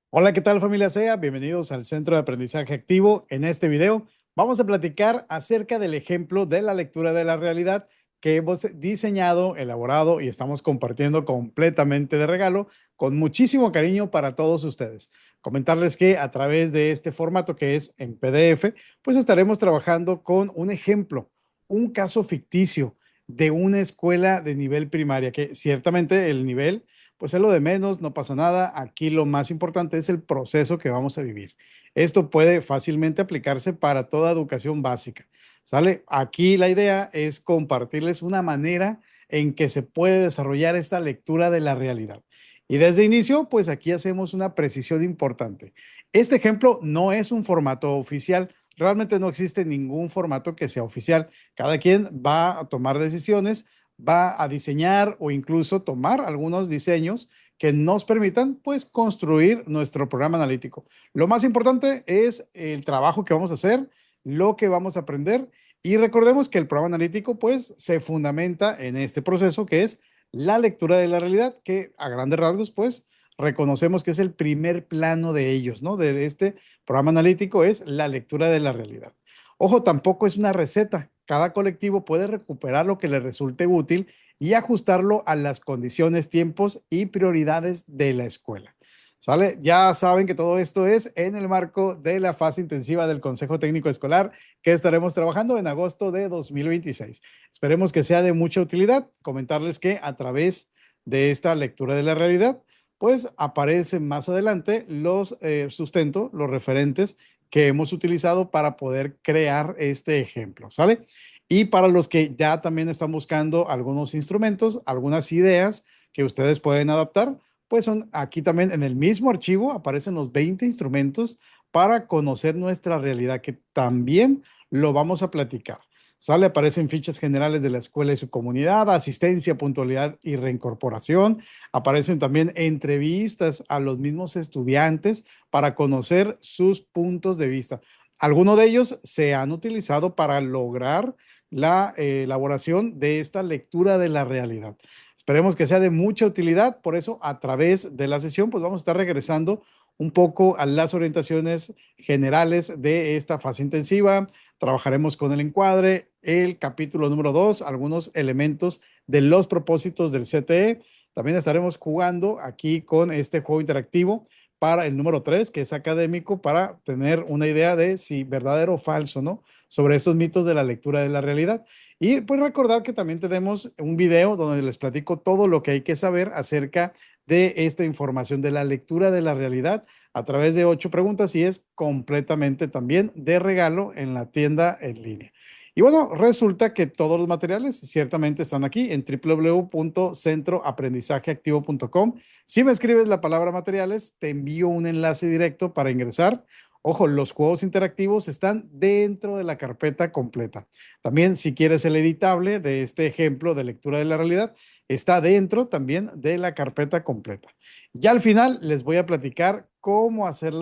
Hola, ¿qué tal familia SEA? Bienvenidos al Centro de Aprendizaje Activo. En este video vamos a platicar acerca del ejemplo de la lectura de la realidad que hemos diseñado, elaborado y estamos compartiendo completamente de regalo con muchísimo cariño para todos ustedes. Comentarles que a través de este formato que es en PDF, pues estaremos trabajando con un ejemplo, un caso ficticio de una escuela de nivel primaria, que ciertamente el nivel pues es lo de menos, no pasa nada. Aquí lo más importante es el proceso que vamos a vivir. Esto puede fácilmente aplicarse para toda educación básica. ¿Sale? Aquí la idea es compartirles una manera en que se puede desarrollar esta lectura de la realidad. Y desde inicio, pues aquí hacemos una precisión importante. Este ejemplo no es un formato oficial. Realmente no existe ningún formato que sea oficial. Cada quien va a tomar decisiones, va a diseñar o incluso tomar algunos diseños que nos permitan pues construir nuestro programa analítico. Lo más importante es el trabajo que vamos a hacer, lo que vamos a aprender y recordemos que el programa analítico pues se fundamenta en este proceso que es la lectura de la realidad, que a grandes rasgos pues reconocemos que es el primer plano de ellos, ¿no? De este programa analítico es la lectura de la realidad. Ojo, tampoco es una receta. Cada colectivo puede recuperar lo que le resulte útil y ajustarlo a las condiciones, tiempos y prioridades de la escuela. ¿Sale? Ya saben que todo esto es en el marco de la fase intensiva del Consejo Técnico Escolar que estaremos trabajando en agosto de 2026. Esperemos que sea de mucha utilidad. Comentarles que a través de esta lectura de la realidad, pues aparecen más adelante los sustentos, los referentes que hemos utilizado para poder crear este ejemplo, ¿sale? Y para los que ya también están buscando algunos instrumentos, algunas ideas que ustedes pueden adaptar, pues son aquí también en el mismo archivo aparecen los 20 instrumentos para conocer nuestra realidad, que también lo vamos a platicar. Sale, aparecen fichas generales de la escuela y su comunidad, asistencia, puntualidad y reincorporación. Aparecen también entrevistas a los mismos estudiantes para conocer sus puntos de vista. Algunos de ellos se han utilizado para lograr la elaboración de esta lectura de la realidad. Esperemos que sea de mucha utilidad, por eso a través de la sesión pues vamos a estar regresando un poco a las orientaciones generales de esta fase intensiva. Trabajaremos con el encuadre, el capítulo número 2, algunos elementos de los propósitos del CTE. También estaremos jugando aquí con este juego interactivo para el número 3, que es académico, para tener una idea de si verdadero o falso, ¿no? Sobre estos mitos de la lectura de la realidad. Y pues recordar que también tenemos un video donde les platico todo lo que hay que saber acerca de esta información de la lectura de la realidad a través de 8 preguntas y es completamente también de regalo en la tienda en línea. Y bueno, resulta que todos los materiales ciertamente están aquí en www.centroaprendizajeactivo.com. Si me escribes la palabra materiales, te envío un enlace directo para ingresar. Ojo, los juegos interactivos están dentro de la carpeta completa. También, si quieres el editable de este ejemplo de lectura de la realidad, está dentro también de la carpeta completa. Ya al final les voy a platicar cómo hacer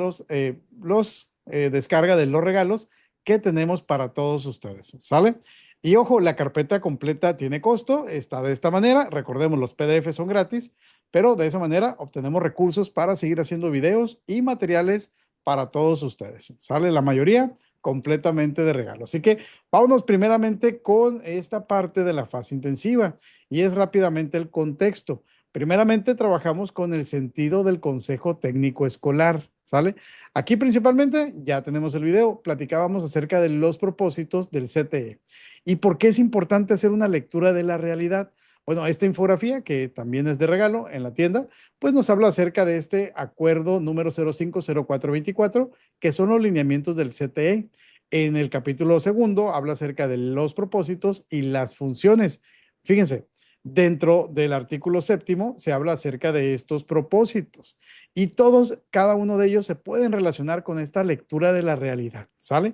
descarga de los regalos que tenemos para todos ustedes. ¿Sale? Y ojo, la carpeta completa tiene costo, está de esta manera. Recordemos, los PDF son gratis, pero de esa manera obtenemos recursos para seguir haciendo videos y materiales para todos ustedes. ¿Sale? La mayoría completamente de regalo. Así que vámonos primeramente con esta parte de la fase intensiva y es rápidamente el contexto. Primeramente trabajamos con el sentido del Consejo Técnico Escolar, ¿sale? Aquí principalmente, ya tenemos el video, platicábamos acerca de los propósitos del CTE. ¿Y por qué es importante hacer una lectura de la realidad? Bueno, esta infografía, que también es de regalo en la tienda, pues nos habla acerca de este acuerdo número 050424, que son los lineamientos del CTE. En el capítulo segundo habla acerca de los propósitos y las funciones. Fíjense, dentro del artículo séptimo se habla acerca de estos propósitos y todos, cada uno de ellos se pueden relacionar con esta lectura de la realidad, ¿sale?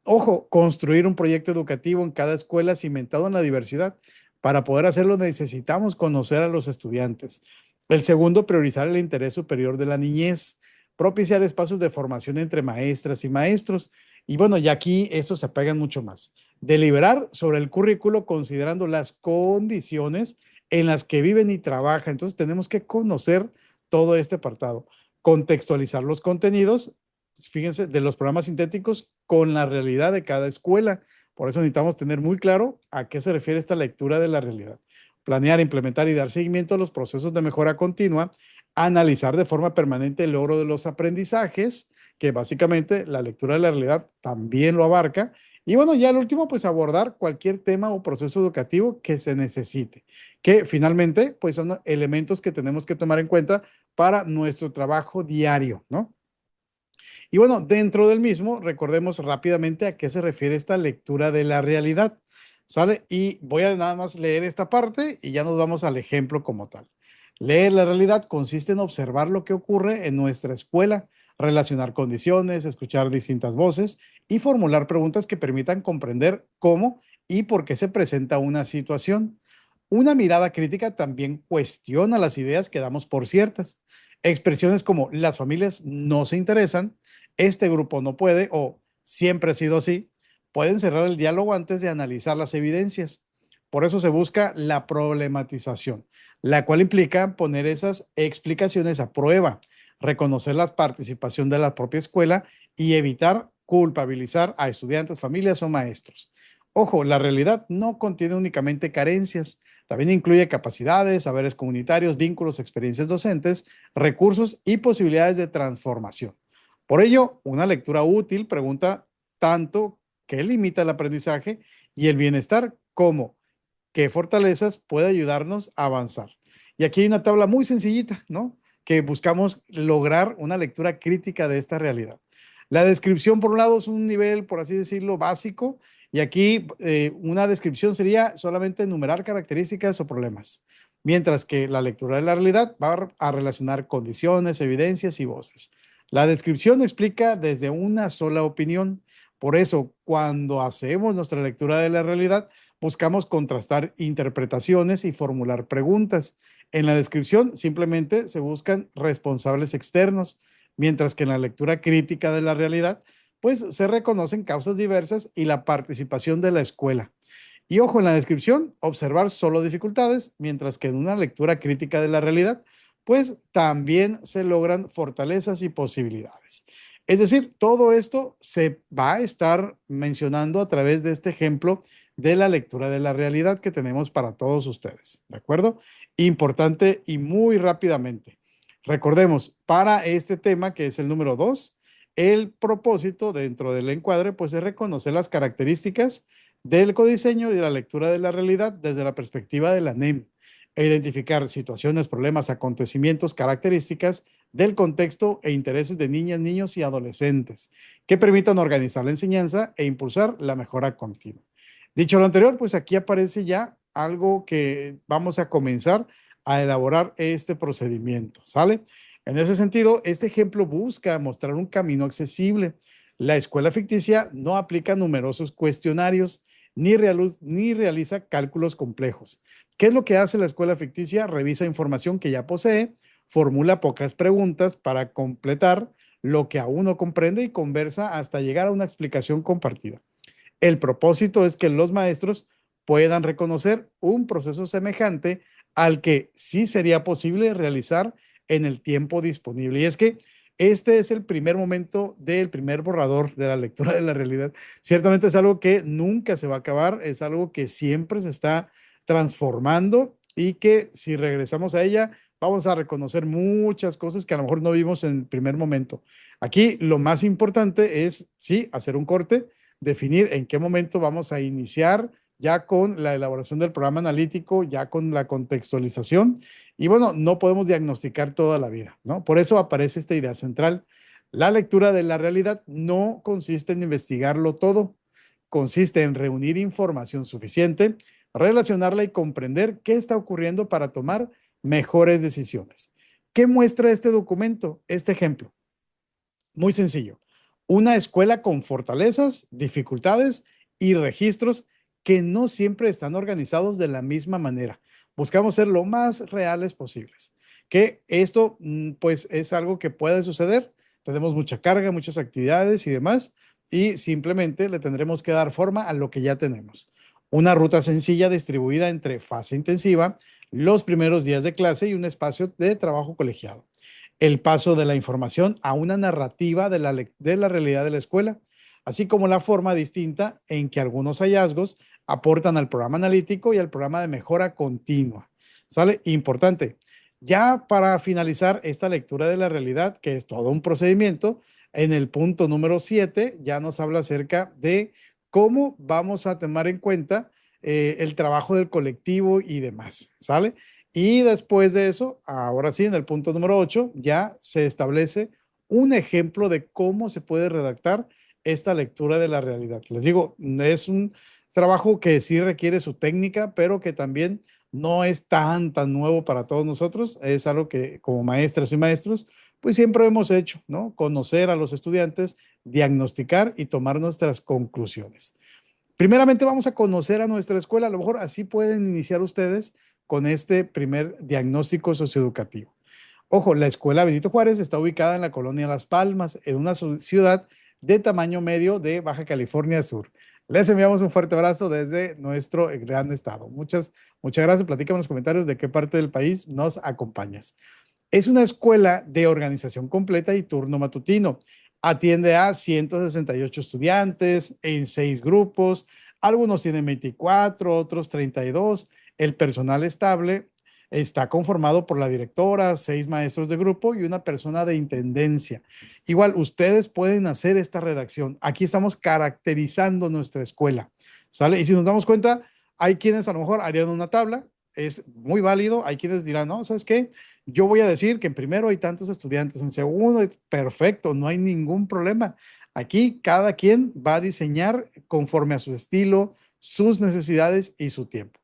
Ojo, construir un proyecto educativo en cada escuela cimentado en la diversidad. Para poder hacerlo necesitamos conocer a los estudiantes. El segundo, priorizar el interés superior de la niñez, propiciar espacios de formación entre maestras y maestros. Y bueno, ya aquí eso se apegan mucho más. Deliberar sobre el currículo considerando las condiciones en las que viven y trabajan. Entonces tenemos que conocer todo este apartado. contextualizar los contenidos, fíjense, de los programas sintéticos con la realidad de cada escuela. Por eso necesitamos tener muy claro a qué se refiere esta lectura de la realidad. Planear, implementar y dar seguimiento a los procesos de mejora continua, analizar de forma permanente el logro de los aprendizajes, que básicamente la lectura de la realidad también lo abarca. Y bueno, ya el último, pues abordar cualquier tema o proceso educativo que se necesite, que finalmente, pues son elementos que tenemos que tomar en cuenta para nuestro trabajo diario, ¿no? Y bueno, dentro del mismo, recordemos rápidamente a qué se refiere esta lectura de la realidad, ¿sale? Y voy a nada más leer esta parte y ya nos vamos al ejemplo como tal. Leer la realidad consiste en observar lo que ocurre en nuestra escuela, relacionar condiciones, escuchar distintas voces y formular preguntas que permitan comprender cómo y por qué se presenta una situación. Una mirada crítica también cuestiona las ideas que damos por ciertas. Expresiones como las familias no se interesan, este grupo no puede o siempre ha sido así, pueden cerrar el diálogo antes de analizar las evidencias. Por eso se busca la problematización, la cual implica poner esas explicaciones a prueba, reconocer la participación de la propia escuela y evitar culpabilizar a estudiantes, familias o maestros. Ojo, la realidad no contiene únicamente carencias, también incluye capacidades, saberes comunitarios, vínculos, experiencias docentes, recursos y posibilidades de transformación. Por ello, una lectura útil pregunta tanto qué limita el aprendizaje y el bienestar como qué fortalezas puede ayudarnos a avanzar. Y aquí hay una tabla muy sencillita, ¿no? Que buscamos lograr una lectura crítica de esta realidad. La descripción, por un lado, es un nivel, por así decirlo, básico, y aquí una descripción sería solamente enumerar características o problemas, mientras que la lectura de la realidad va a relacionar condiciones, evidencias y voces. La descripción explica desde una sola opinión. Por eso, cuando hacemos nuestra lectura de la realidad, buscamos contrastar interpretaciones y formular preguntas. En la descripción simplemente se buscan responsables externos, mientras que en la lectura crítica de la realidad, pues se reconocen causas diversas y la participación de la escuela. Y ojo, en la descripción, observar solo dificultades, mientras que en una lectura crítica de la realidad, pues también se logran fortalezas y posibilidades. Es decir, todo esto se va a estar mencionando a través de este ejemplo de la lectura de la realidad que tenemos para todos ustedes, ¿de acuerdo? Importante y muy rápidamente. Recordemos, para este tema, que es el número 2, el propósito dentro del encuadre, pues es reconocer las características del codiseño y de la lectura de la realidad desde la perspectiva de la NEM, e identificar situaciones, problemas, acontecimientos, características del contexto e intereses de niñas, niños y adolescentes que permitan organizar la enseñanza e impulsar la mejora continua. Dicho lo anterior, pues aquí aparece ya algo que vamos a comenzar a elaborar este procedimiento, ¿sale? En ese sentido, este ejemplo busca mostrar un camino accesible. La escuela ficticia no aplica numerosos cuestionarios ni realiza cálculos complejos. ¿Qué es lo que hace la escuela ficticia? Revisa información que ya posee, formula pocas preguntas para completar lo que aún no comprende y conversa hasta llegar a una explicación compartida. El propósito es que los maestros puedan reconocer un proceso semejante al que sí sería posible realizar en el tiempo disponible. Y es que este es el primer momento del primer borrador de la lectura de la realidad. Ciertamente es algo que nunca se va a acabar, es algo que siempre se está transformando y que si regresamos a ella, vamos a reconocer muchas cosas que a lo mejor no vimos en el primer momento. Aquí lo más importante es, sí, hacer un corte, definir en qué momento vamos a iniciar ya con la elaboración del programa analítico, ya con la contextualización. Y bueno, no podemos diagnosticar toda la vida, ¿no? Por eso aparece esta idea central. La lectura de la realidad no consiste en investigarlo todo, consiste en reunir información suficiente, relacionarla y comprender qué está ocurriendo para tomar mejores decisiones. ¿Qué muestra este documento? Este ejemplo. Muy sencillo. Una escuela con fortalezas, dificultades y registros que no siempre están organizados de la misma manera. Buscamos ser lo más reales posibles. Que esto, pues, es algo que puede suceder. Tenemos mucha carga, muchas actividades y demás, y simplemente le tendremos que dar forma a lo que ya tenemos. Una ruta sencilla distribuida entre fase intensiva, los primeros días de clase y un espacio de trabajo colegiado. el paso de la información a una narrativa de la realidad de la escuela, así como la forma distinta en que algunos hallazgos aportan al programa analítico y al programa de mejora continua. ¿Sale? Importante. Ya para finalizar esta lectura de la realidad, que es todo un procedimiento, en el punto número 7 ya nos habla acerca de cómo vamos a tomar en cuenta el trabajo del colectivo y demás, ¿sale? Y después de eso, ahora sí, en el punto número 8, ya se establece un ejemplo de cómo se puede redactar esta lectura de la realidad. Les digo, es un trabajo que sí requiere su técnica, pero que también no es tan nuevo para todos nosotros. Es algo que como maestras y maestros, pues siempre hemos hecho, ¿no? Conocer a los estudiantes, diagnosticar y tomar nuestras conclusiones. Primeramente vamos a conocer a nuestra escuela, a lo mejor así pueden iniciar ustedes con este primer diagnóstico socioeducativo. Ojo, la escuela Benito Juárez está ubicada en la colonia Las Palmas, en una ciudad de tamaño medio de Baja California Sur. Les enviamos un fuerte abrazo desde nuestro gran estado. Muchas gracias. Platícame en los comentarios de qué parte del país nos acompañas. Es una escuela de organización completa y turno matutino. Atiende a 168 estudiantes en 6 grupos. Algunos tienen 24, otros 32. El personal estable está conformado por la directora, 6 maestros de grupo y una persona de intendencia. Igual, ustedes pueden hacer esta redacción. Aquí estamos caracterizando nuestra escuela, ¿sale? Y si nos damos cuenta, hay quienes a lo mejor harían una tabla, es muy válido. Hay quienes dirán, no, ¿sabes qué? Yo voy a decir que en primero hay tantos estudiantes, en segundo, perfecto, no hay ningún problema. Aquí cada quien va a diseñar conforme a su estilo, sus necesidades y su tiempo.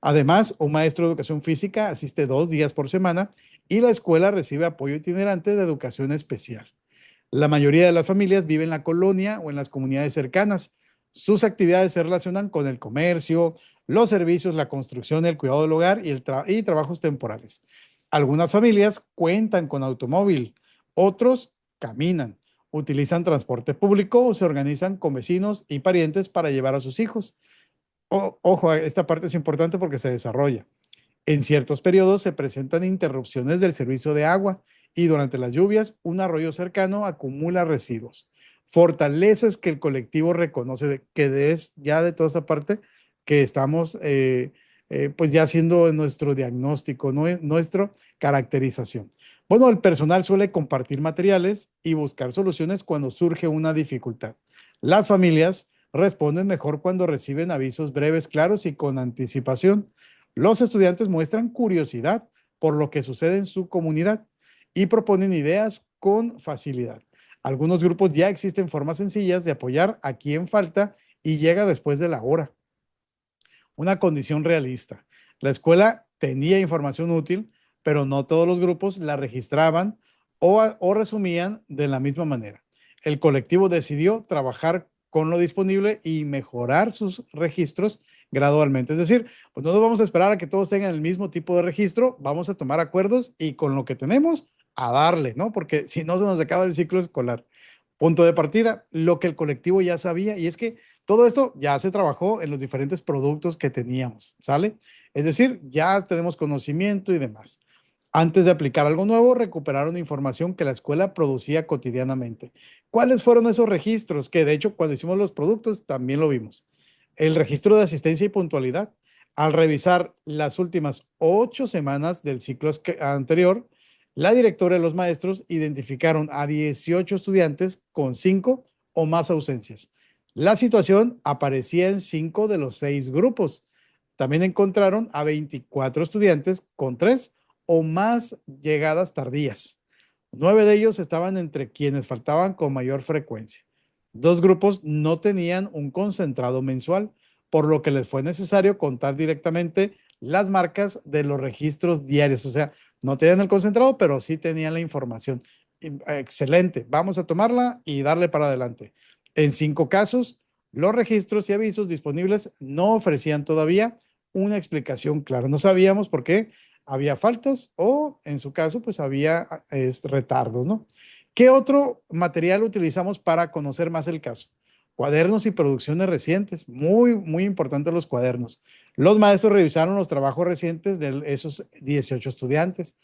Además, un maestro de educación física asiste 2 días por semana y la escuela recibe apoyo itinerante de educación especial. La mayoría de las familias viven en la colonia o en las comunidades cercanas. Sus actividades se relacionan con el comercio, los servicios, la construcción, el cuidado del hogar y trabajos temporales. Algunas familias cuentan con automóvil, otros caminan, utilizan transporte público o se organizan con vecinos y parientes para llevar a sus hijos. Ojo, esta parte es importante porque se desarrolla. En ciertos periodos se presentan interrupciones del servicio de agua y durante las lluvias un arroyo cercano acumula residuos. Fortalezas que el colectivo reconoce que es ya de toda esta parte que estamos pues ya haciendo nuestro diagnóstico, nuestra caracterización. Bueno, el personal suele compartir materiales y buscar soluciones cuando surge una dificultad. Las familias responden mejor cuando reciben avisos breves, claros y con anticipación. Los estudiantes muestran curiosidad por lo que sucede en su comunidad y proponen ideas con facilidad. Algunos grupos ya existen formas sencillas de apoyar a quien falta y llega después de la hora. Una condición realista. La escuela tenía información útil, pero no todos los grupos la registraban o resumían de la misma manera. El colectivo decidió trabajar con lo disponible y mejorar sus registros gradualmente. Es decir, pues no nos vamos a esperar a que todos tengan el mismo tipo de registro, vamos a tomar acuerdos y con lo que tenemos a darle, ¿no? Porque si no se nos acaba el ciclo escolar. Punto de partida, lo que el colectivo ya sabía, y es que todo esto ya se trabajó en los diferentes productos que teníamos, ¿sale? Es decir, ya tenemos conocimiento y demás. Antes de aplicar algo nuevo, recuperaron información que la escuela producía cotidianamente. ¿Cuáles fueron esos registros? Que de hecho, cuando hicimos los productos, también lo vimos. El registro de asistencia y puntualidad. Al revisar las últimas 8 semanas del ciclo anterior, la directora y los maestros identificaron a 18 estudiantes con 5 o más ausencias. La situación aparecía en 5 de los 6 grupos. También encontraron a 24 estudiantes con 3 o más llegadas tardías. 9 de ellos estaban entre quienes faltaban con mayor frecuencia. 2 grupos no tenían un concentrado mensual, por lo que les fue necesario contar directamente las marcas de los registros diarios. O sea, no tenían el concentrado, pero sí tenían la información. Excelente, vamos a tomarla y darle para adelante. En 5 casos, los registros y avisos disponibles no ofrecían todavía una explicación clara. No sabíamos por qué había faltas o en su caso pues había retardos, ¿no? ¿Qué otro material utilizamos para conocer más el caso? Cuadernos y producciones recientes, muy importantes los cuadernos. Los maestros revisaron los trabajos recientes de esos 18 estudiantes.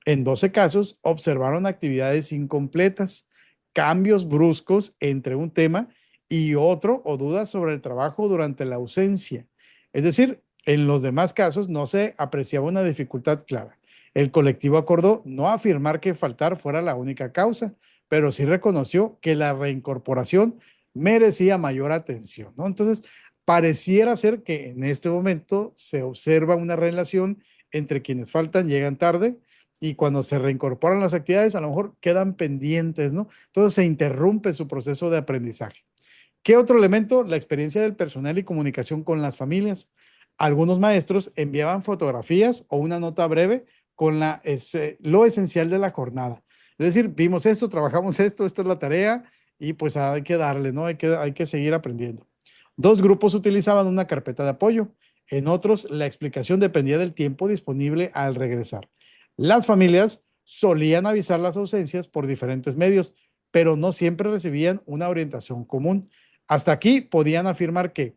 En 12 casos, observaron actividades incompletas, cambios bruscos entre un tema y otro o dudas sobre el trabajo durante la ausencia. Es decir, en los demás casos no se apreciaba una dificultad clara. El colectivo acordó no afirmar que faltar fuera la única causa, pero sí reconoció que la reincorporación merecía mayor atención, ¿no? Entonces, pareciera ser que en este momento se observa una relación entre quienes faltan, llegan tarde, y cuando se reincorporan las actividades, a lo mejor quedan pendientes, ¿no? Entonces se interrumpe su proceso de aprendizaje. ¿Qué otro elemento? La experiencia del personal y comunicación con las familias. Algunos maestros enviaban fotografías o una nota breve con lo esencial de la jornada. Es decir, vimos esto, trabajamos esto, esta es la tarea y pues hay que darle, ¿no? Hay que seguir aprendiendo. Dos grupos utilizaban una carpeta de apoyo. En otros, la explicación dependía del tiempo disponible al regresar. Las familias solían avisar las ausencias por diferentes medios, pero no siempre recibían una orientación común. Hasta aquí podían afirmar que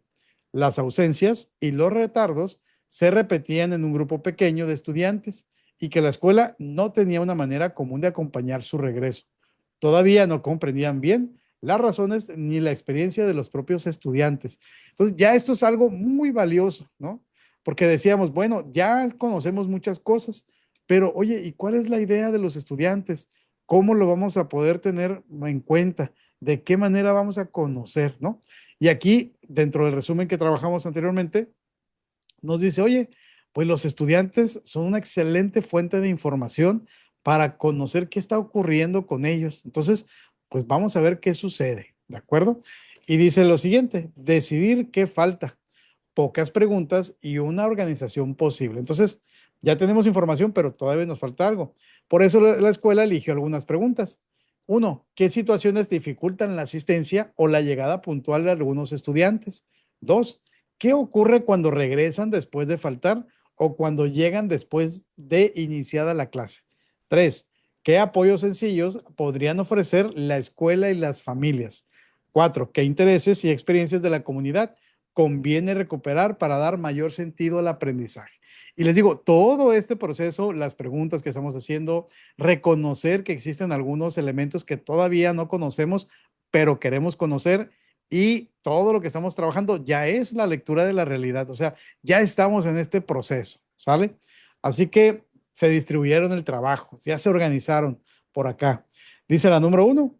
las ausencias y los retardos se repetían en un grupo pequeño de estudiantes y que la escuela no tenía una manera común de acompañar su regreso. Todavía no comprendían bien las razones ni la experiencia de los propios estudiantes. Entonces, ya esto es algo muy valioso, ¿no? Porque decíamos, bueno, ya conocemos muchas cosas, pero oye, ¿y cuál es la idea de los estudiantes? ¿Cómo lo vamos a poder tener en cuenta? ¿De qué manera vamos a conocer, no? Y aquí, dentro del resumen que trabajamos anteriormente, nos dice, oye, pues los estudiantes son una excelente fuente de información para conocer qué está ocurriendo con ellos. Entonces, pues vamos a ver qué sucede, ¿de acuerdo? Y dice lo siguiente, decidir qué falta, pocas preguntas y una organización posible. Entonces, ya tenemos información, pero todavía nos falta algo. Por eso la escuela eligió algunas preguntas. Uno, ¿qué situaciones dificultan la asistencia o la llegada puntual de algunos estudiantes? Dos, ¿qué ocurre cuando regresan después de faltar o cuando llegan después de iniciada la clase? Tres, ¿qué apoyos sencillos podrían ofrecer la escuela y las familias? Cuatro, ¿qué intereses y experiencias de la comunidad conviene recuperar para dar mayor sentido al aprendizaje? Y les digo, todo este proceso, las preguntas que estamos haciendo, reconocer que existen algunos elementos que todavía no conocemos, pero queremos conocer, y todo lo que estamos trabajando ya es la lectura de la realidad, o sea, ya estamos en este proceso, ¿sale? Así que se distribuyeron el trabajo, ya se organizaron por acá. Dice la número uno,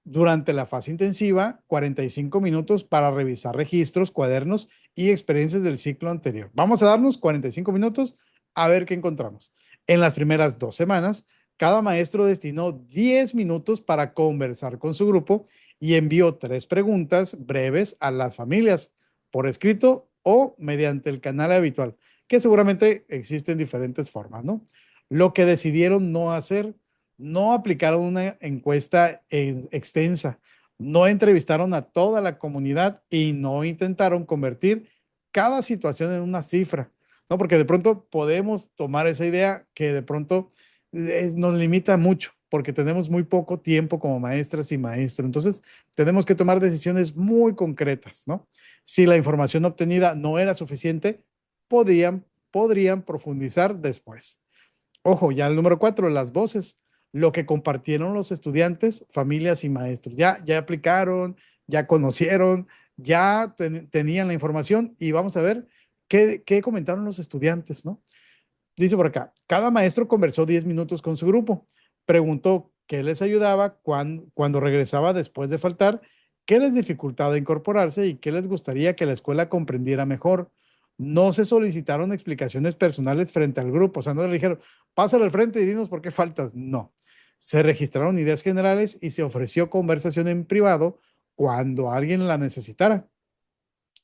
durante la fase intensiva, 45 minutos para revisar registros, cuadernos y experiencias del ciclo anterior. Vamos a darnos 45 minutos a ver qué encontramos. En las primeras 2 semanas, cada maestro destinó 10 minutos para conversar con su grupo y envió 3 preguntas breves a las familias por escrito o mediante el canal habitual, que seguramente existen diferentes formas, ¿no? Lo que decidieron no hacer, no aplicaron una encuesta extensa, no entrevistaron a toda la comunidad y no intentaron convertir cada situación en una cifra, ¿no? Porque de pronto podemos tomar esa idea que de pronto nos limita mucho porque tenemos muy poco tiempo como maestras y maestros. Entonces, tenemos que tomar decisiones muy concretas, ¿no? Si la información obtenida no era suficiente, podrían profundizar después. Ojo, ya el número 4, las voces, lo que compartieron los estudiantes, familias y maestros. Ya aplicaron, ya conocieron, ya tenían la información y vamos a ver qué comentaron los estudiantes, ¿no? Dice por acá, cada maestro conversó 10 minutos con su grupo, preguntó qué les ayudaba cuando regresaba después de faltar, qué les dificultaba incorporarse y qué les gustaría que la escuela comprendiera mejor. No se solicitaron explicaciones personales frente al grupo, o sea, no le dijeron, pásale al frente y dinos por qué faltas. No, se registraron ideas generales y se ofreció conversación en privado cuando alguien la necesitara.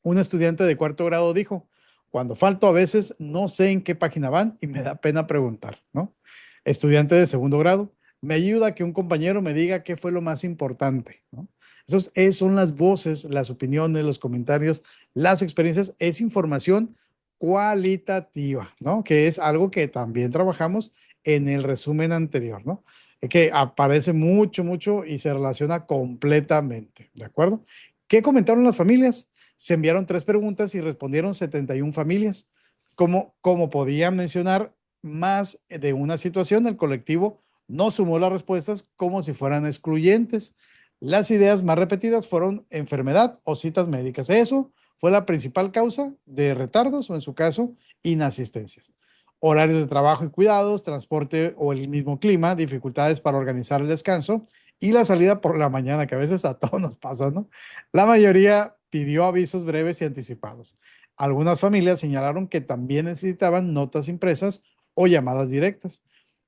Un estudiante de 4º grado dijo, cuando falto a veces no sé en qué página van y me da pena preguntar, ¿no? Estudiante de 2º grado, me ayuda que un compañero me diga qué fue lo más importante, ¿no? Son las voces, las opiniones, los comentarios, las experiencias, es información cualitativa, ¿no? Que es algo que también trabajamos en el resumen anterior, ¿no? Que aparece mucho, mucho y se relaciona completamente, ¿de acuerdo? ¿Qué comentaron las familias? Se enviaron 3 preguntas y respondieron 71 familias. Como podía mencionar, más de una situación, el colectivo no sumó las respuestas como si fueran excluyentes. Las ideas más repetidas fueron enfermedad o citas médicas. Eso fue la principal causa de retardos o, en su caso, inasistencias. Horarios de trabajo y cuidados, transporte o el mismo clima, dificultades para organizar el descanso y la salida por la mañana, que a veces a todos nos pasa, ¿no? La mayoría pidió avisos breves y anticipados. Algunas familias señalaron que también necesitaban notas impresas o llamadas directas.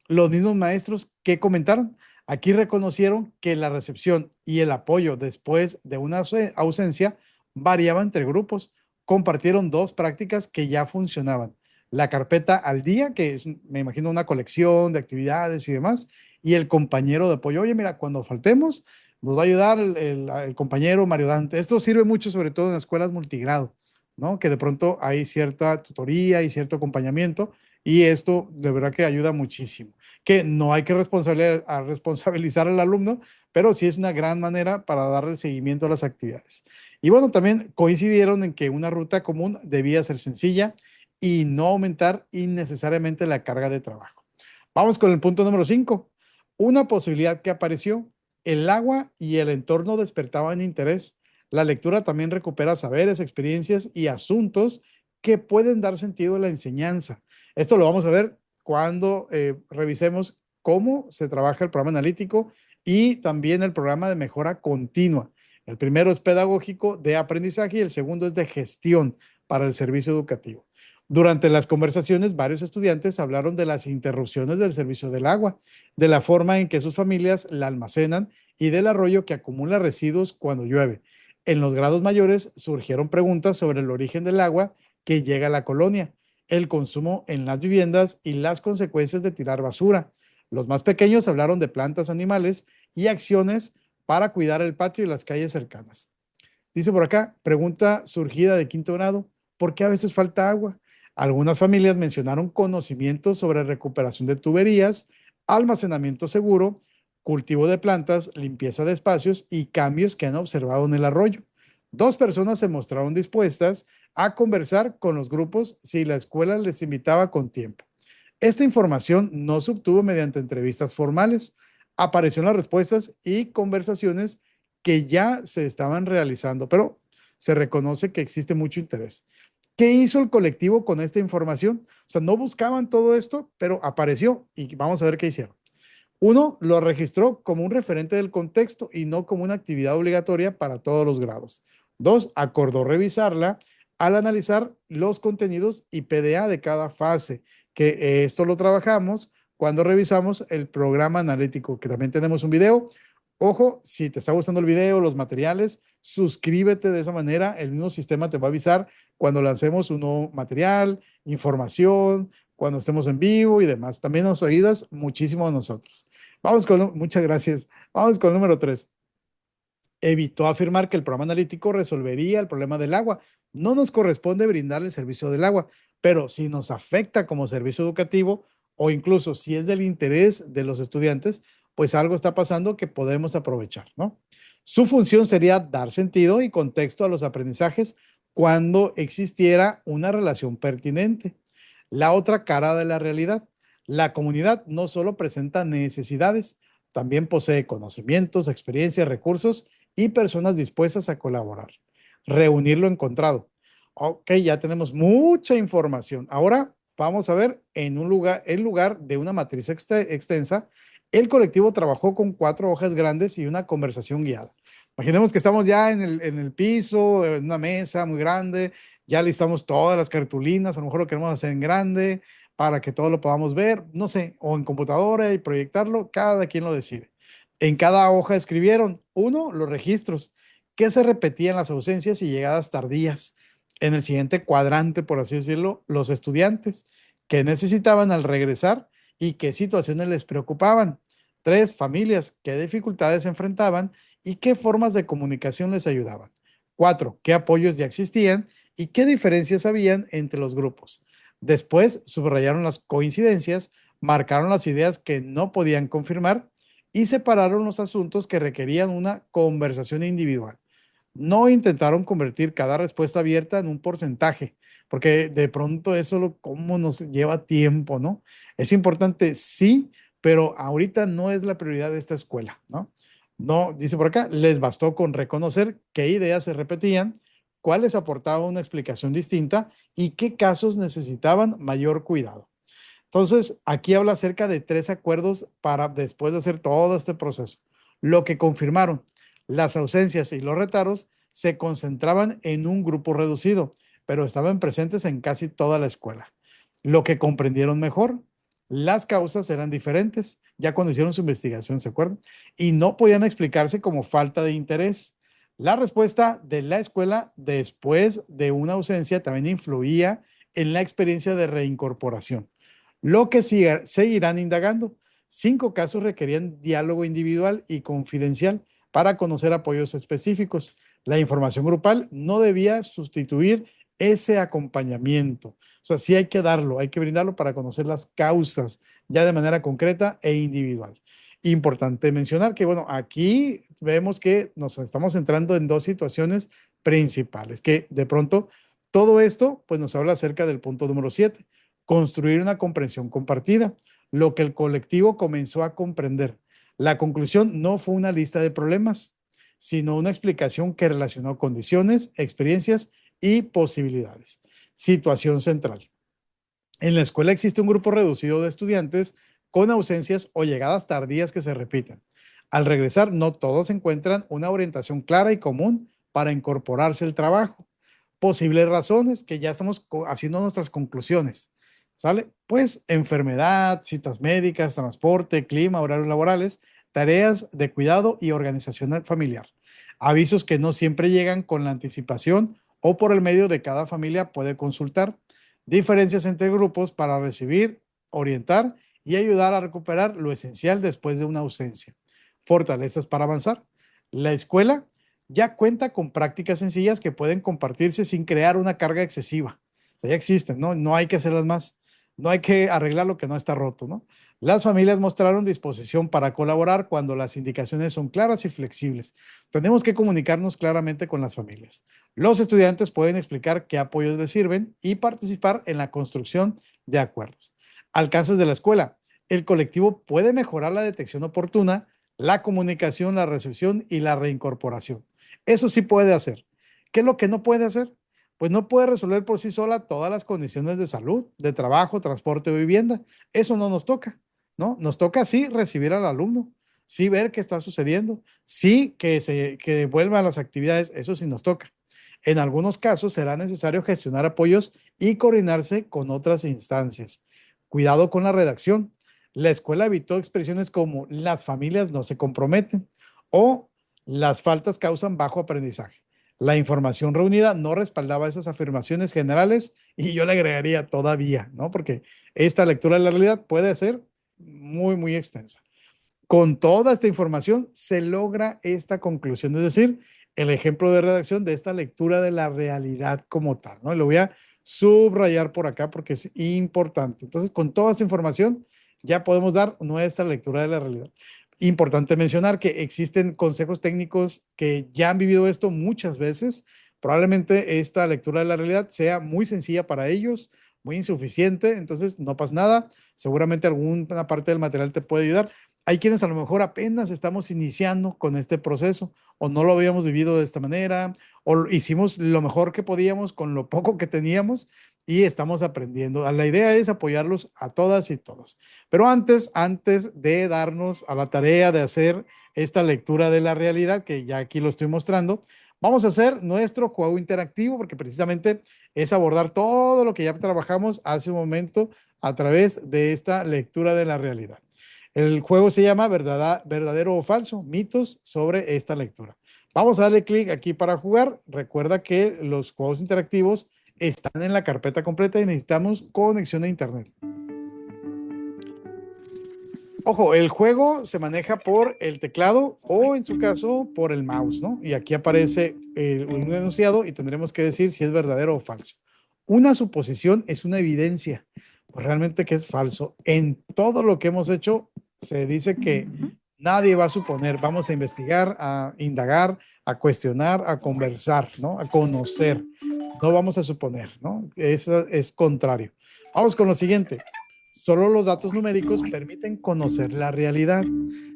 Los mismos maestros que comentaron, aquí reconocieron que la recepción y el apoyo después de una ausencia variaba entre grupos. Compartieron dos prácticas que ya funcionaban. La carpeta al día, que es, me imagino, una colección de actividades y demás, y el compañero de apoyo. Oye, mira, cuando faltemos, nos va a ayudar el compañero Mario Dante. Esto sirve mucho, sobre todo en escuelas multigrado, ¿no? Que de pronto hay cierta tutoría y cierto acompañamiento, y esto de verdad que ayuda muchísimo. Que no hay que responsabilizar al alumno, pero sí es una gran manera para darle seguimiento a las actividades. Y bueno, también coincidieron en que una ruta común debía ser sencilla y no aumentar innecesariamente la carga de trabajo. Vamos con el punto número 5. Una posibilidad que apareció: el agua y el entorno despertaban interés. La lectura también recupera saberes, experiencias y asuntos que pueden dar sentido a la enseñanza. Esto lo vamos a ver cuando revisemos cómo se trabaja el programa analítico y también el programa de mejora continua. El primero es pedagógico de aprendizaje y el segundo es de gestión para el servicio educativo. Durante las conversaciones, varios estudiantes hablaron de las interrupciones del servicio del agua, de la forma en que sus familias la almacenan y del arroyo que acumula residuos cuando llueve. En los grados mayores surgieron preguntas sobre el origen del agua que llega a la colonia, el consumo en las viviendas y las consecuencias de tirar basura. Los más pequeños hablaron de plantas, animales y acciones para cuidar el patio y las calles cercanas. Dice por acá, pregunta surgida de quinto grado: ¿por qué a veces falta agua? Algunas familias mencionaron conocimientos sobre recuperación de tuberías, almacenamiento seguro, cultivo de plantas, limpieza de espacios y cambios que han observado en el arroyo. Dos personas se mostraron dispuestas a conversar con los grupos si la escuela les invitaba con tiempo. Esta información no se obtuvo mediante entrevistas formales, apareció en las respuestas y conversaciones que ya se estaban realizando, pero se reconoce que existe mucho interés. ¿Qué hizo el colectivo con esta información? O sea, no buscaban todo esto, pero apareció y vamos a ver qué hicieron. Uno, lo registró como un referente del contexto y no como una actividad obligatoria para todos los grados. Dos, acordó revisarla al analizar los contenidos y PDA de cada fase, que esto lo trabajamos cuando revisamos el programa analítico, que también tenemos un video. Ojo, si te está gustando el video, los materiales, suscríbete. De esa manera el mismo sistema te va a avisar cuando lancemos un nuevo material, información, cuando estemos en vivo y demás. También nos ayudas muchísimo a nosotros. Muchas gracias. Vamos con el número 3. Evitó afirmar que el programa analítico resolvería el problema del agua. No nos corresponde brindar el servicio del agua, pero si nos afecta como servicio educativo o incluso si es del interés de los estudiantes, pues algo está pasando que podemos aprovechar, ¿no? Su función sería dar sentido y contexto a los aprendizajes cuando existiera una relación pertinente. La otra cara de la realidad: la comunidad no solo presenta necesidades, también posee conocimientos, experiencias, recursos y personas dispuestas a colaborar. Reunir lo encontrado. Ok, ya tenemos mucha información. Ahora vamos a ver en lugar de una matriz extensa, el colectivo trabajó con 4 hojas grandes y una conversación guiada. Imaginemos que estamos ya en el piso, en una mesa muy grande, ya listamos todas las cartulinas, a lo mejor lo queremos hacer en grande para que todos lo podamos ver, no sé, o en computadora y proyectarlo, cada quien lo decide. En cada hoja escribieron: uno, los registros, qué se repetían las ausencias y llegadas tardías. En el siguiente cuadrante, por así decirlo, los estudiantes, qué necesitaban al regresar y qué situaciones les preocupaban. Tres, familias, qué dificultades enfrentaban y qué formas de comunicación les ayudaban. Cuatro, qué apoyos ya existían y qué diferencias habían entre los grupos. Después subrayaron las coincidencias, marcaron las ideas que no podían confirmar y separaron los asuntos que requerían una conversación individual. No intentaron convertir cada respuesta abierta en un porcentaje, porque de pronto eso cómo nos lleva tiempo, ¿no? Es importante, sí, pero ahorita no es la prioridad de esta escuela, ¿no? No, dice por acá, les bastó con reconocer qué ideas se repetían, cuáles aportaban una explicación distinta y qué casos necesitaban mayor cuidado. Entonces, aquí habla acerca de 3 acuerdos para después de hacer todo este proceso. Lo que confirmaron, las ausencias y los retaros se concentraban en un grupo reducido, pero estaban presentes en casi toda la escuela. Lo que comprendieron mejor, las causas eran diferentes, ya cuando hicieron su investigación, ¿se acuerdan? Y no podían explicarse como falta de interés. La respuesta de la escuela después de una ausencia también influía en la experiencia de reincorporación. Lo que seguirán indagando. 5 casos requerían diálogo individual y confidencial para conocer apoyos específicos. La información grupal no debía sustituir ese acompañamiento. O sea, sí hay que darlo, hay que brindarlo para conocer las causas ya de manera concreta e individual. Importante mencionar que, bueno, aquí vemos que nos estamos entrando en 2 situaciones principales, que de pronto todo esto pues nos habla acerca del punto número 7, construir una comprensión compartida, lo que el colectivo comenzó a comprender. La conclusión no fue una lista de problemas, sino una explicación que relacionó condiciones, experiencias y posibilidades. Situación central. En la escuela existe un grupo reducido de estudiantes con ausencias o llegadas tardías que se repiten. Al regresar, no todos encuentran una orientación clara y común para incorporarse al trabajo. Posibles razones que ya estamos haciendo nuestras conclusiones. ¿Sale? Pues enfermedad, citas médicas, transporte, clima, horarios laborales, tareas de cuidado y organización familiar. Avisos que no siempre llegan con la anticipación o por el medio de cada familia puede consultar. Diferencias entre grupos para recibir, orientar y ayudar a recuperar lo esencial después de una ausencia. Fortalezas para avanzar. La escuela ya cuenta con prácticas sencillas que pueden compartirse sin crear una carga excesiva. O sea, ya existen, ¿no? No hay que hacerlas más. No hay que arreglar lo que no está roto, ¿no? Las familias mostraron disposición para colaborar cuando las indicaciones son claras y flexibles. Tenemos que comunicarnos claramente con las familias. Los estudiantes pueden explicar qué apoyos les sirven y participar en la construcción de acuerdos. Alcances de la escuela. El colectivo puede mejorar la detección oportuna, la comunicación, la recepción y la reincorporación. Eso sí puede hacer. ¿Qué es lo que no puede hacer? Pues no puede resolver por sí sola todas las condiciones de salud, de trabajo, transporte o vivienda. Eso no nos toca, ¿no? Nos toca sí recibir al alumno, sí ver qué está sucediendo, sí que vuelva a las actividades, eso sí nos toca. En algunos casos será necesario gestionar apoyos y coordinarse con otras instancias. Cuidado con la redacción. La escuela evitó expresiones como las familias no se comprometen o las faltas causan bajo aprendizaje. La información reunida no respaldaba esas afirmaciones generales y yo le agregaría todavía, ¿no? Porque esta lectura de la realidad puede ser muy, muy extensa. Con toda esta información se logra esta conclusión, es decir, el ejemplo de redacción de esta lectura de la realidad como tal, ¿no? Lo voy a subrayar por acá porque es importante. Entonces, con toda esta información ya podemos dar nuestra lectura de la realidad. Importante mencionar que existen consejos técnicos que ya han vivido esto muchas veces. Probablemente esta lectura de la realidad sea muy sencilla para ellos, muy insuficiente, entonces no pasa nada. Seguramente alguna parte del material te puede ayudar. Hay quienes a lo mejor apenas estamos iniciando con este proceso o no lo habíamos vivido de esta manera o hicimos lo mejor que podíamos con lo poco que teníamos y estamos aprendiendo. La idea es apoyarlos a todas y todos. Pero antes de darnos a la tarea de hacer esta lectura de la realidad, que ya aquí lo estoy mostrando, vamos a hacer nuestro juego interactivo porque precisamente es abordar todo lo que ya trabajamos hace un momento a través de esta lectura de la realidad. El juego se llama Verdadero o Falso, mitos sobre esta lectura. Vamos a darle clic aquí para jugar. Recuerda que los juegos interactivos están en la carpeta completa y necesitamos conexión a internet. Ojo, el juego se maneja por el teclado o en su caso por el mouse, ¿no? Y aquí aparece un enunciado y tendremos que decir si es verdadero o falso. Una suposición es una evidencia, pues realmente que es falso. En todo lo que hemos hecho se dice que Nadie va a suponer, vamos a investigar, a indagar, a cuestionar, a conversar, ¿no? A conocer. No vamos a suponer, ¿no? Eso es contrario. Vamos con lo siguiente. Solo los datos numéricos permiten conocer la realidad.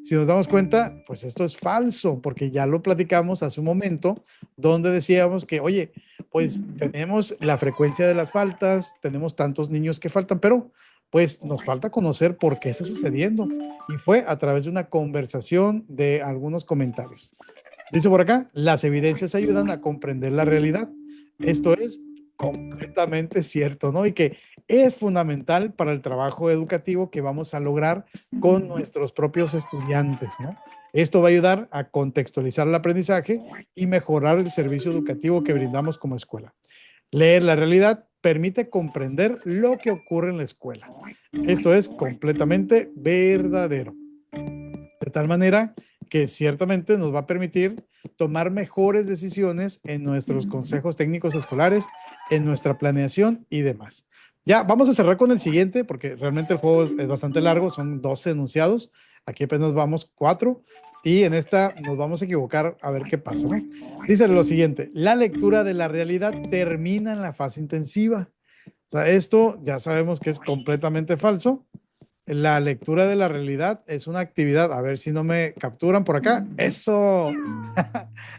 Si nos damos cuenta, pues esto es falso, porque ya lo platicamos hace un momento, donde decíamos que, oye, pues tenemos la frecuencia de las faltas, tenemos tantos niños que faltan, pero pues nos falta conocer por qué está sucediendo. Y fue a través de una conversación de algunos comentarios. Dice por acá, las evidencias ayudan a comprender la realidad. Esto es completamente cierto, ¿no? Y que es fundamental para el trabajo educativo que vamos a lograr con nuestros propios estudiantes, ¿no? Esto va a ayudar a contextualizar el aprendizaje y mejorar el servicio educativo que brindamos como escuela. Leer la realidad permite comprender lo que ocurre en la escuela. Esto es completamente verdadero. De tal manera que ciertamente nos va a permitir tomar mejores decisiones en nuestros consejos técnicos escolares, en nuestra planeación y demás. Ya, vamos a cerrar con el siguiente, porque realmente el juego es bastante largo, son 12 enunciados, aquí apenas vamos 4, y en esta nos vamos a equivocar a ver qué pasa, ¿no? Dice lo siguiente, la lectura de la realidad termina en la fase intensiva. O sea, esto ya sabemos que es completamente falso. La lectura de la realidad es una actividad. A ver si no me capturan por acá. Eso.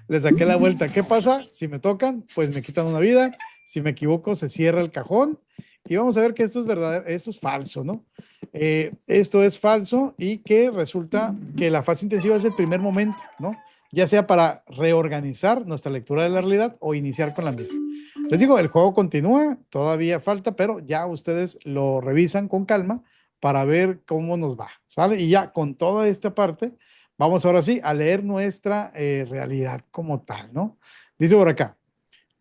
Le saqué la vuelta. ¿Qué pasa? Si me tocan, pues me quitan una vida. Si me equivoco, se cierra el cajón. Y vamos a ver que esto es verdadero, esto es falso, ¿no? Esto es falso y que resulta que la fase intensiva es el primer momento, ¿no? Ya sea para reorganizar nuestra lectura de la realidad o iniciar con la misma. Les digo, el juego continúa, todavía falta, pero ya ustedes lo revisan con calma para ver cómo nos va, ¿sale? Y ya con toda esta parte, vamos ahora sí a leer nuestra realidad como tal, ¿no? Dice por acá,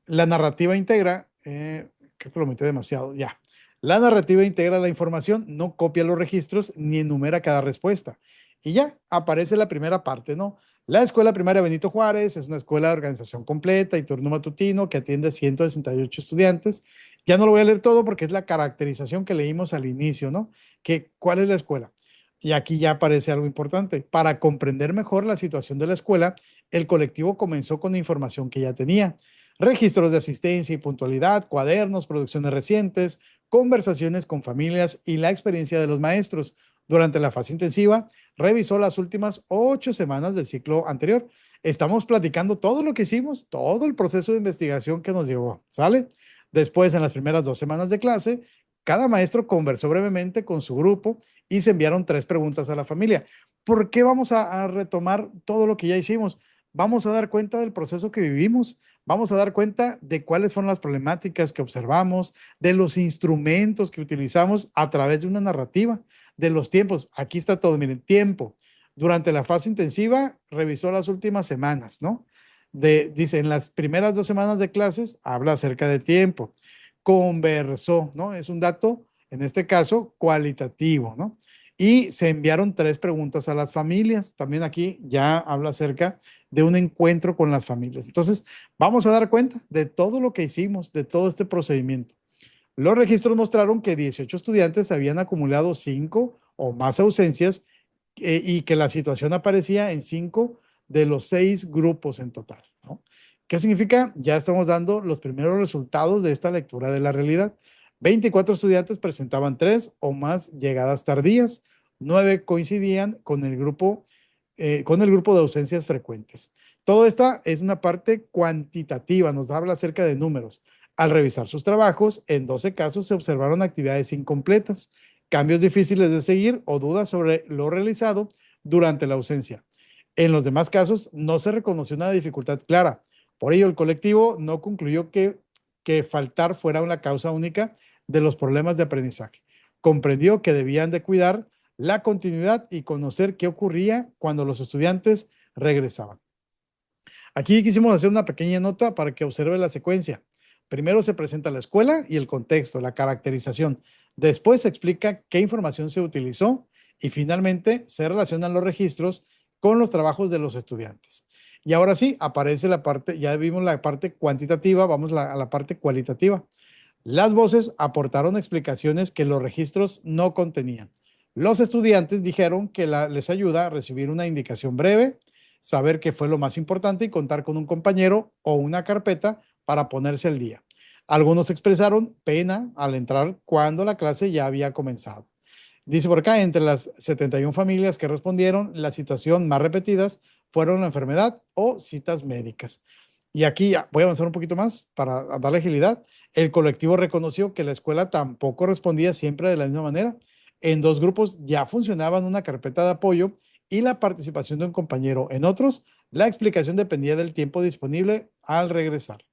la narrativa integra, creo que lo metí demasiado, ya. La narrativa integra la información, no copia los registros ni enumera cada respuesta. Y ya aparece la primera parte, ¿no? La Escuela Primaria Benito Juárez es una escuela de organización completa y turno matutino que atiende a 168 estudiantes. Ya no lo voy a leer todo porque es la caracterización que leímos al inicio, ¿no? Que, ¿cuál es la escuela? Y aquí ya aparece algo importante. Para comprender mejor la situación de la escuela, el colectivo comenzó con la información que ya tenía: registros de asistencia y puntualidad, cuadernos, producciones recientes, conversaciones con familias y la experiencia de los maestros. Durante la fase intensiva, revisó las últimas 8 semanas del ciclo anterior. Estamos platicando todo lo que hicimos, todo el proceso de investigación que nos llevó, ¿sale? Después, en las primeras 2 semanas de clase, cada maestro conversó brevemente con su grupo y se enviaron 3 preguntas a la familia. ¿Por qué vamos a retomar todo lo que ya hicimos? Vamos a dar cuenta del proceso que vivimos, vamos a dar cuenta de cuáles fueron las problemáticas que observamos, de los instrumentos que utilizamos a través de una narrativa, de los tiempos. Aquí está todo, miren, tiempo. Durante la fase intensiva revisó las últimas semanas, ¿no? Dice, en las primeras 2 semanas de clases habla acerca de tiempo. Conversó, ¿no? Es un dato, en este caso, cualitativo, ¿no? Y se enviaron 3 preguntas a las familias. También aquí ya habla acerca de un encuentro con las familias. Entonces, vamos a dar cuenta de todo lo que hicimos, de todo este procedimiento. Los registros mostraron que 18 estudiantes habían acumulado 5 o más ausencias y que la situación aparecía en 5 de los 6 grupos en total, ¿no? ¿Qué significa? Ya estamos dando los primeros resultados de esta lectura de la realidad. 24 estudiantes presentaban 3 o más llegadas tardías, 9 coincidían con el grupo de ausencias frecuentes. Todo esta es una parte cuantitativa, nos habla acerca de números. Al revisar sus trabajos, en 12 casos se observaron actividades incompletas, cambios difíciles de seguir o dudas sobre lo realizado durante la ausencia. En los demás casos no se reconoció una dificultad clara. Por ello, el colectivo no concluyó que faltar fuera una causa única de los problemas de aprendizaje. Comprendió que debían de cuidar la continuidad y conocer qué ocurría cuando los estudiantes regresaban. Aquí quisimos hacer una pequeña nota para que observe la secuencia. Primero se presenta la escuela y el contexto, la caracterización. Después se explica qué información se utilizó y finalmente se relacionan los registros con los trabajos de los estudiantes. Y ahora sí, aparece la parte, ya vimos la parte cuantitativa, vamos a la parte cualitativa. Las voces aportaron explicaciones que los registros no contenían. Los estudiantes dijeron que les ayuda a recibir una indicación breve, saber qué fue lo más importante y contar con un compañero o una carpeta para ponerse al día. Algunos expresaron pena al entrar cuando la clase ya había comenzado. Dice por acá, entre las 71 familias que respondieron, la situación más repetidas fueron la enfermedad o citas médicas. Y aquí voy a avanzar un poquito más para darle agilidad. El colectivo reconoció que la escuela tampoco respondía siempre de la misma manera. En dos grupos ya funcionaban una carpeta de apoyo y la participación de un compañero. En otros, la explicación dependía del tiempo disponible al regresar.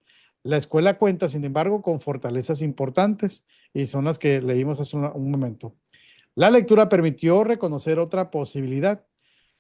La escuela cuenta, sin embargo, con fortalezas importantes y son las que leímos hace un momento. La lectura permitió reconocer otra posibilidad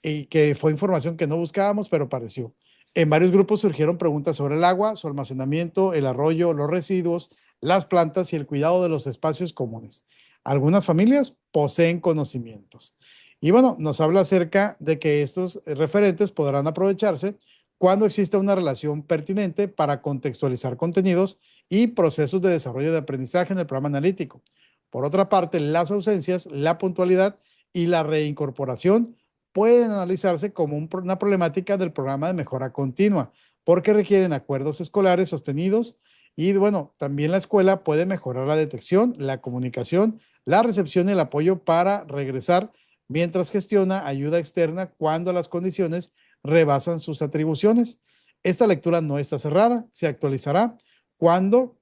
y que fue información que no buscábamos, pero pareció. En varios grupos surgieron preguntas sobre el agua, su almacenamiento, el arroyo, los residuos, las plantas y el cuidado de los espacios comunes. Algunas familias poseen conocimientos. Y bueno, nos habla acerca de que estos referentes podrán aprovecharse cuando exista una relación pertinente para contextualizar contenidos y procesos de desarrollo de aprendizaje en el programa analítico. Por otra parte, las ausencias, la puntualidad y la reincorporación pueden analizarse como una problemática del programa de mejora continua, porque requieren acuerdos escolares sostenidos y bueno, también la escuela puede mejorar la detección, la comunicación, la recepción y el apoyo para regresar, mientras gestiona ayuda externa cuando las condiciones rebasan sus atribuciones. Esta lectura no está cerrada, se actualizará cuando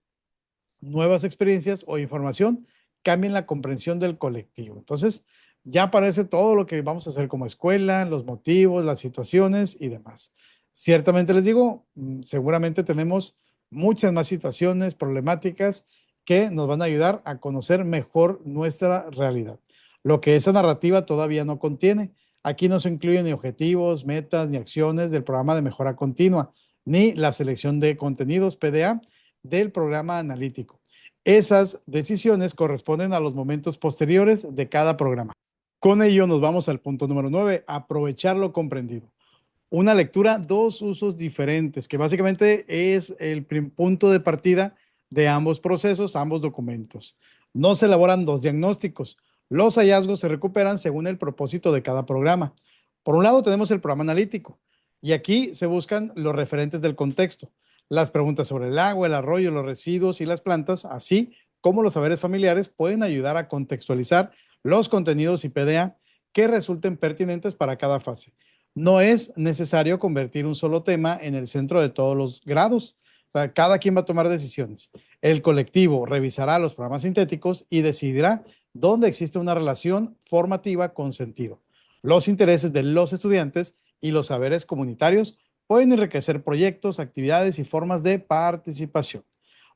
nuevas experiencias o información cambien la comprensión del colectivo. Entonces, ya aparece todo lo que vamos a hacer como escuela, los motivos, las situaciones y demás. Ciertamente les digo, seguramente tenemos muchas más situaciones, problemáticas que nos van a ayudar a conocer mejor nuestra realidad. Lo que esa narrativa todavía no contiene. Aquí no se incluyen ni objetivos, metas, ni acciones del programa de mejora continua, ni la selección de contenidos PDA del programa analítico. Esas decisiones corresponden a los momentos posteriores de cada programa. Con ello nos vamos al punto número 9, aprovechar lo comprendido. Una lectura, dos usos diferentes, que básicamente es el punto de partida de ambos procesos, ambos documentos. No se elaboran dos diagnósticos. Los hallazgos se recuperan según el propósito de cada programa. Por un lado tenemos el programa analítico y aquí se buscan los referentes del contexto, las preguntas sobre el agua, el arroyo, los residuos y las plantas, así como los saberes familiares pueden ayudar a contextualizar los contenidos y PDA que resulten pertinentes para cada fase. No es necesario convertir un solo tema en el centro de todos los grados. O sea, cada quien va a tomar decisiones. El colectivo revisará los programas sintéticos y decidirá dónde existe una relación formativa con sentido. Los intereses de los estudiantes y los saberes comunitarios pueden enriquecer proyectos, actividades y formas de participación.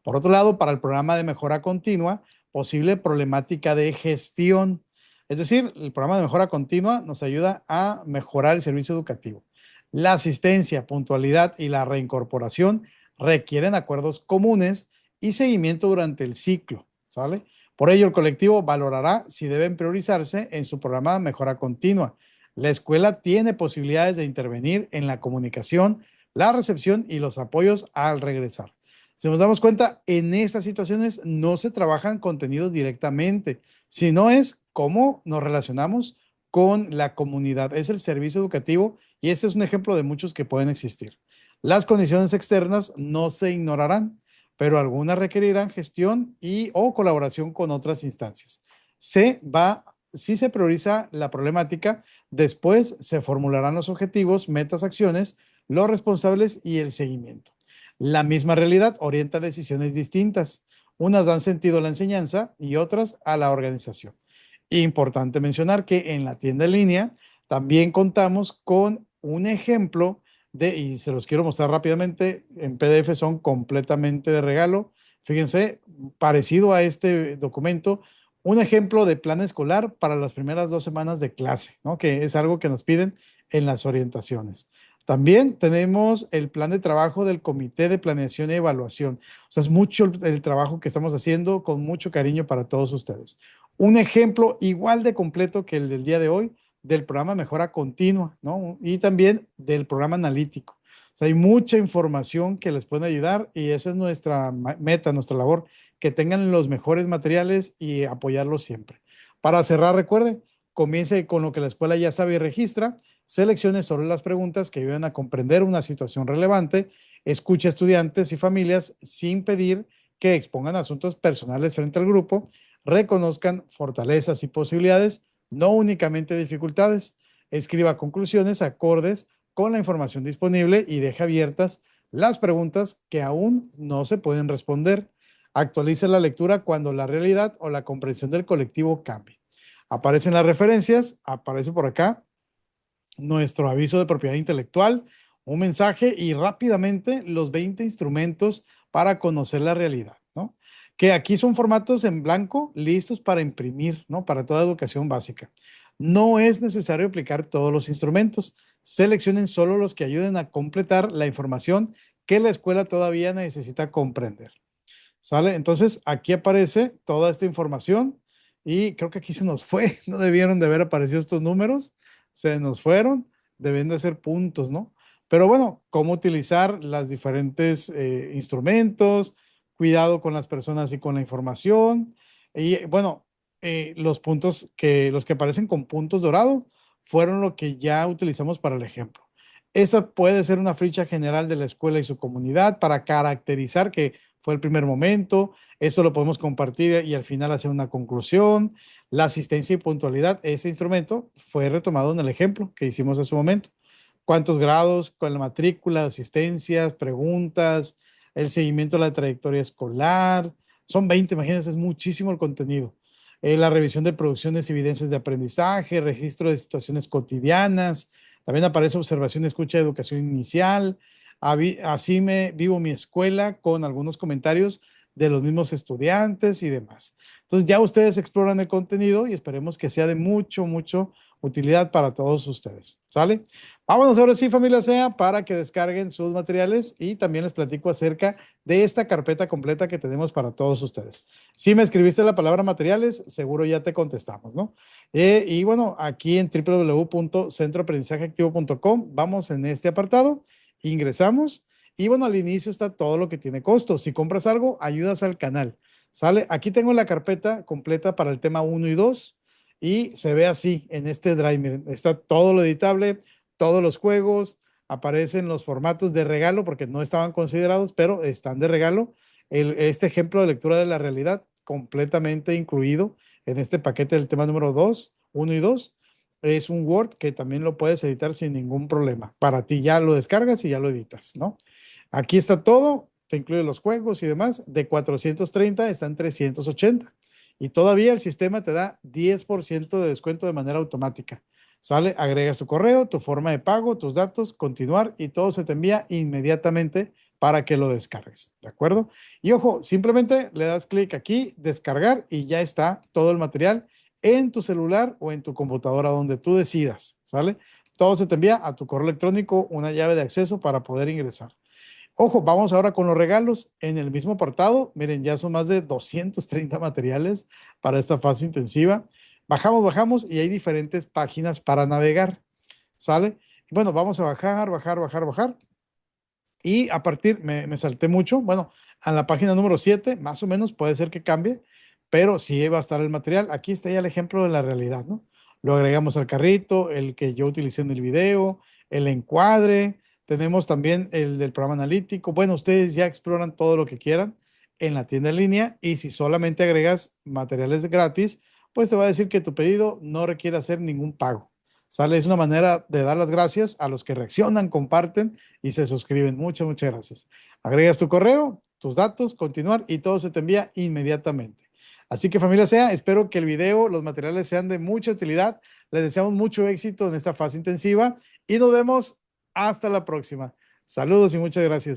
Por otro lado, para el programa de mejora continua, posible problemática de gestión. Es decir, el programa de mejora continua nos ayuda a mejorar el servicio educativo. La asistencia, puntualidad y la reincorporación requieren acuerdos comunes y seguimiento durante el ciclo, ¿sale? Por ello, el colectivo valorará si deben priorizarse en su programa de mejora continua. La escuela tiene posibilidades de intervenir en la comunicación, la recepción y los apoyos al regresar. Si nos damos cuenta, en estas situaciones no se trabajan contenidos directamente, sino es cómo nos relacionamos con la comunidad. Es el servicio educativo y este es un ejemplo de muchos que pueden existir. Las condiciones externas no se ignorarán, pero algunas requerirán gestión y o colaboración con otras instancias. Si se prioriza la problemática, después se formularán los objetivos, metas, acciones, los responsables y el seguimiento. La misma realidad orienta decisiones distintas. Unas dan sentido a la enseñanza y otras a la organización. Importante mencionar que en la tienda en línea también contamos con un ejemplo y se los quiero mostrar rápidamente, en PDF son completamente de regalo. Fíjense, parecido a este documento, un ejemplo de plan escolar para las primeras 2 semanas de clase, ¿no? Que es algo que nos piden en las orientaciones. También tenemos el plan de trabajo del Comité de Planeación y Evaluación. O sea, es mucho el trabajo que estamos haciendo con mucho cariño para todos ustedes. Un ejemplo igual de completo que el del día de hoy del programa Mejora Continua, ¿no? Y también del programa analítico. O sea, hay mucha información que les puede ayudar y esa es nuestra meta, nuestra labor, que tengan los mejores materiales y apoyarlos siempre. Para cerrar, recuerde, comience con lo que la escuela ya sabe y registra, seleccione solo las preguntas que ayuden a comprender una situación relevante, escuche a estudiantes y familias sin pedir que expongan asuntos personales frente al grupo, reconozcan fortalezas y posibilidades, no únicamente dificultades, escriba conclusiones acordes con la información disponible y deje abiertas las preguntas que aún no se pueden responder. Actualice la lectura cuando la realidad o la comprensión del colectivo cambie. Aparecen las referencias, aparece por acá nuestro aviso de propiedad intelectual, un mensaje y rápidamente los 20 instrumentos para conocer la realidad, ¿no? Que aquí son formatos en blanco listos para imprimir, ¿no? Para toda educación básica. No es necesario aplicar todos los instrumentos. Seleccionen solo los que ayuden a completar la información que la escuela todavía necesita comprender. ¿Sale? Entonces, aquí aparece toda esta información y creo que aquí se nos fue. No debieron de haber aparecido estos números. Se nos fueron. Deben de ser puntos, ¿no? Pero bueno, cómo utilizar los diferentes instrumentos, cuidado con las personas y con la información. Y bueno, los que aparecen con puntos dorados fueron lo que ya utilizamos para el ejemplo. Esa puede ser una ficha general de la escuela y su comunidad para caracterizar que fue el primer momento. Eso lo podemos compartir y al final hacer una conclusión. La asistencia y puntualidad, ese instrumento fue retomado en el ejemplo que hicimos hace un momento. ¿Cuántos grados con la matrícula, asistencias, preguntas, el seguimiento de la trayectoria escolar? Son 20, imagínense, es muchísimo el contenido. La revisión de producciones y evidencias de aprendizaje, registro de situaciones cotidianas. También aparece observación, escucha, educación inicial. Así me vivo mi escuela con algunos comentarios de los mismos estudiantes y demás. Entonces ya ustedes exploran el contenido y esperemos que sea de mucho utilidad para todos ustedes. ¿Sale? Vámonos ahora sí, familia SEA, para que descarguen sus materiales y también les platico acerca de esta carpeta completa que tenemos para todos ustedes. Si me escribiste la palabra materiales, seguro ya te contestamos, ¿no? Y bueno, aquí en www.centroaprendizajeactivo.com vamos en este apartado, ingresamos y bueno, al inicio está todo lo que tiene costo. Si compras algo, ayudas al canal. ¿Sale? Aquí tengo la carpeta completa para el tema 1 y 2 y se ve así en este drive. Miren, está todo lo editable, todos los juegos, aparecen los formatos de regalo porque no estaban considerados, pero están de regalo. Este ejemplo de lectura de la realidad completamente incluido en este paquete del tema número 2, 1 y 2. Es un Word que también lo puedes editar sin ningún problema. Para ti ya lo descargas y ya lo editas, ¿no? Aquí está todo, te incluye los juegos y demás. De 430 están 380. Y todavía el sistema te da 10% de descuento de manera automática. Sale, agregas tu correo, tu forma de pago, tus datos, continuar y todo se te envía inmediatamente para que lo descargues. ¿De acuerdo? Y ojo, simplemente le das clic aquí, descargar y ya está todo el material en tu celular o en tu computadora donde tú decidas. ¿Sale? Todo se te envía a tu correo electrónico, una llave de acceso para poder ingresar. Ojo, vamos ahora con los regalos en el mismo apartado. Miren, ya son más de 230 materiales para esta fase intensiva. Bajamos y hay diferentes páginas para navegar. ¿Sale? Bueno, vamos a bajar. Y a partir, me salté mucho. Bueno, a la página número 7, más o menos, puede ser que cambie, pero sí va a estar el material. Aquí está ya el ejemplo de la realidad, ¿no? Lo agregamos al carrito, el que yo utilicé en el video, el encuadre. Tenemos también el del programa analítico. Bueno, ustedes ya exploran todo lo que quieran en la tienda en línea y si solamente agregas materiales gratis, pues te va a decir que tu pedido no requiere hacer ningún pago. ¿Sale? Es una manera de dar las gracias a los que reaccionan, comparten y se suscriben. Muchas gracias. Agregas tu correo, tus datos, continuar y todo se te envía inmediatamente. Así que familia SEA, espero que el video, los materiales sean de mucha utilidad. Les deseamos mucho éxito en esta fase intensiva y nos vemos hasta la próxima. Saludos y muchas gracias.